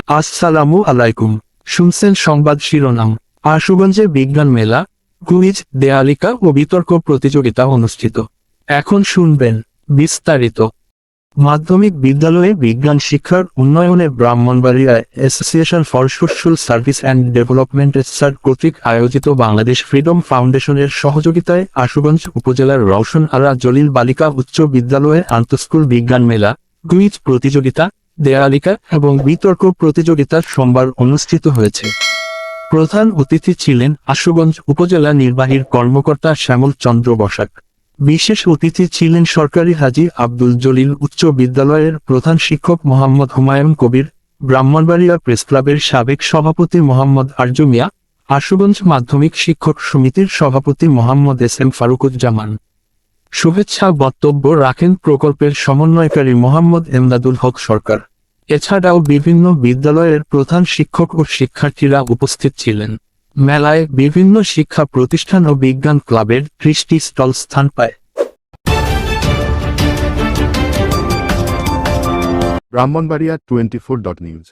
আসসালামু আলাইকুম। শুনছেন সংবাদ শিরোনাম। আশুগঞ্জে বিজ্ঞান মেলা, কুইজ, দেয়ালিকা ও বিতর্ক প্রতিযোগিতা অনুষ্ঠিত। এখন শুনবেন বিস্তারিত। মাধ্যমিক বিদ্যালয়ে বিজ্ঞান শিক্ষার উন্নয়নে Brahmanbaria association for social service and development এসসার কর্তৃক আয়োজিত বাংলাদেশ ফ্রিডম ফাউন্ডেশনের সহযোগিতায় আশুগঞ্জ উপজেলার রওশন আরা জলিল বালিকা উচ্চ বিদ্যালয়ে আন্তঃস্কুল বিজ্ঞান মেলা, কুইজ প্রতিযোগিতা, দেয়ালিকা এবং বিতর্ক প্রতিযোগিতা সোমবার অনুষ্ঠিত হয়েছে। প্রধান অতিথি ছিলেন আশুগঞ্জ উপজেলা নির্বাহী কর্মকর্তা শ্যামল চন্দ্র বসাক। বিশেষ অতিথি ছিলেন সরকারি হাজী আব্দুল জলিল উচ্চ বিদ্যালয়ের প্রধান শিক্ষক মোহাম্মদ হুমায়ুন কবির, ব্রাহ্মণবাড়িয়া প্রেসক্লাবের সাবেক সভাপতি মোহাম্মদ আরজু মিয়া, আশুগঞ্জ মাধ্যমিক শিক্ষক সমিতির সভাপতি মোহাম্মদ এস এম ফারুকুজ্জামান। শুভেচ্ছা বক্তব্য রাখেন প্রকল্পের সমন্বয়কারী মোহাম্মদ এমদাদুল হক সরকার। এছাড়াও বিভিন্ন বিদ্যালয়ের প্রধান শিক্ষক ও শিক্ষার্থীরা উপস্থিত ছিলেন। মেলায় বিভিন্ন শিক্ষা প্রতিষ্ঠান ও বিজ্ঞান ক্লাবের 30টি স্টল স্থান পায়। ব্রাহ্মণবাড়িয়া 24.news